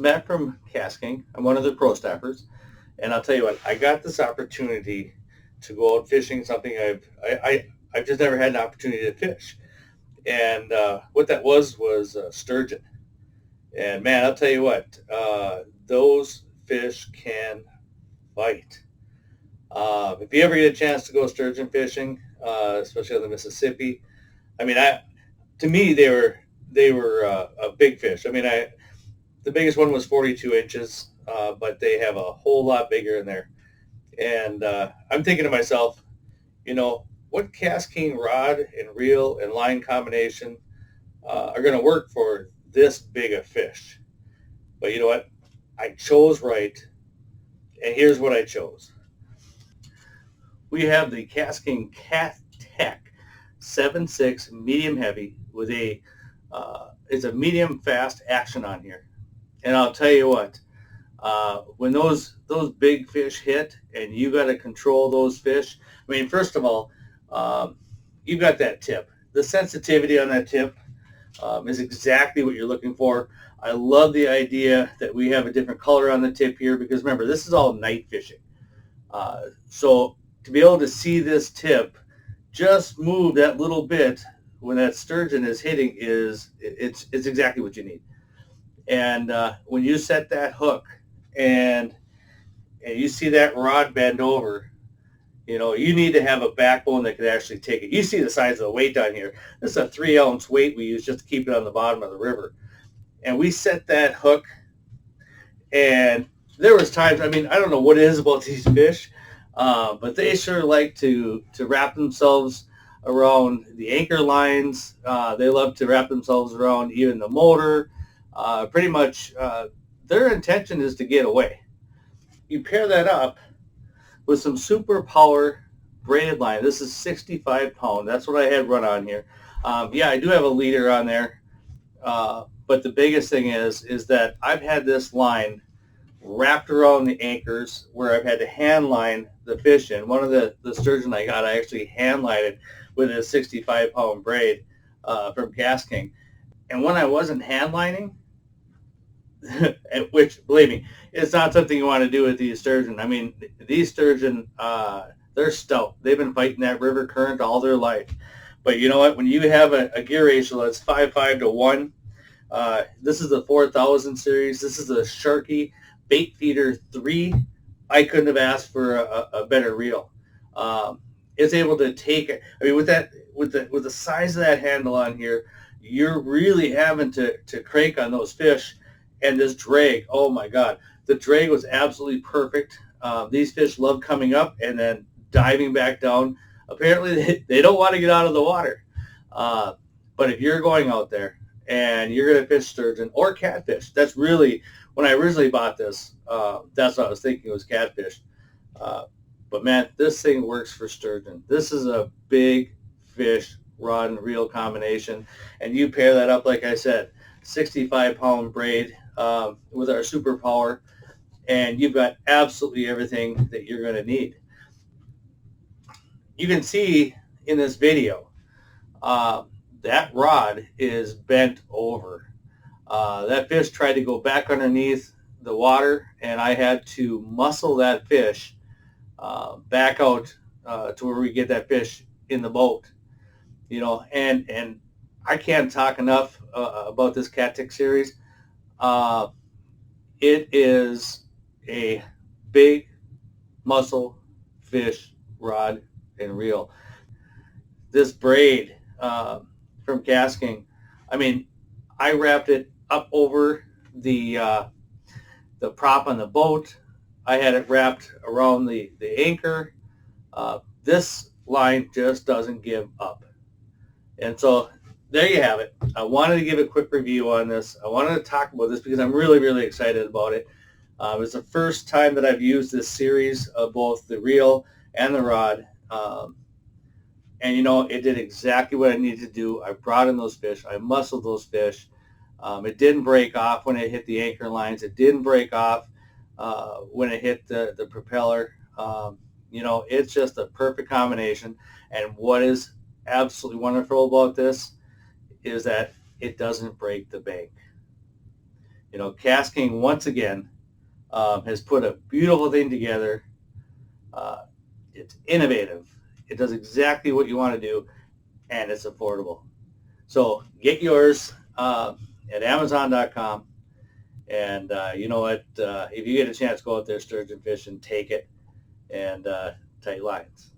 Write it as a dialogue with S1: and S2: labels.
S1: Matt from KastKing. I'm one of the pro staffers, and I'll tell you what, I got this opportunity to go out fishing, something I've just never had an opportunity to fish. And what that was sturgeon. And man, I'll tell you what, those fish can fight. If you ever get a chance to go sturgeon fishing, especially on the Mississippi, I mean, to me they were a big fish. I mean, the biggest one was 42 inches, but they have a whole lot bigger in there. And I'm thinking to myself, what KastKing rod and reel and line combination are going to work for this big a fish? But you know what? I chose right, and here's what I chose. We have the KastKing KatTech 7.6 medium heavy with it's a medium fast action on here. And I'll tell you what, when those big fish hit and you got to control those fish, I mean, first of all, you got that tip. The sensitivity on that tip is exactly what you're looking for. I love the idea that we have a different color on the tip here because remember, this is all night fishing. So to be able to see this tip just move that little bit when that sturgeon is hitting it's exactly what you need. And when you set that hook and you see that rod bend over, you need to have a backbone that can actually take it. You see the size of the weight down here. This is a 3-ounce weight we use just to keep it on the bottom of the river. And we set that hook, and there was times, I mean, I don't know what it is about these fish, but they sure like to wrap themselves around the anchor lines. They love to wrap themselves around even the motor. Pretty much their intention is to get away. You pair that up with some super power braided line. This is 65 pound. That's what I had run on here. Yeah, I do have a leader on there. But the biggest thing is that I've had this line wrapped around the anchors where I've had to hand line the fish in. One of the sturgeon I got, I actually hand lined it with a 65 pound braid from KastKing. And when I wasn't hand lining, which, believe me, it's not something you want to do with these sturgeon. I mean, these sturgeon, they're stout. They've been fighting that river current all their life. But you know what? When you have a gear ratio that's 5.5 to 1, this is the 4000 series. This is a Sharky Bait Feeder 3. I couldn't have asked for a better reel. It's able to take it. I mean, with the size of that handle on here, you're really having to crank on those fish. And this drag, oh my God, the drag was absolutely perfect. These fish love coming up and then diving back down. Apparently, they don't want to get out of the water. But if you're going out there and you're going to fish sturgeon or catfish, that's really, when I originally bought this, that's what I was thinking was catfish. But man, this thing works for sturgeon. This is a big fish rod and reel combination. And you pair that up, like I said, 65 pound braid with our super power, and you've got absolutely everything that you're going to need. You can see in this video that rod is bent over. That fish tried to go back underneath the water, and I had to muscle that fish back out to where we get that fish in the boat. And I can't talk enough about this KatTech series. It is a big muscle fish rod and reel. This braid from KastKing, I mean, I wrapped it up over the prop on the boat. I had it wrapped around the anchor. This line just doesn't give up. And so there you have it. I wanted to give a quick review on this. I wanted to talk about this because I'm really, really excited about it. It's the first time that I've used this series of both the reel and the rod. And it did exactly what I needed to do. I brought in those fish. I muscled those fish. It didn't break off when it hit the anchor lines. It didn't break off when it hit the propeller. It's just a perfect combination. And what is absolutely wonderful about this is that it doesn't break the bank. You know, KastKing once again has put a beautiful thing together. It's innovative. It does exactly what you want to do, and it's affordable. So get yours at Amazon.com. And you know what? If you get a chance, go out there sturgeon fishing, take it, and tight lines.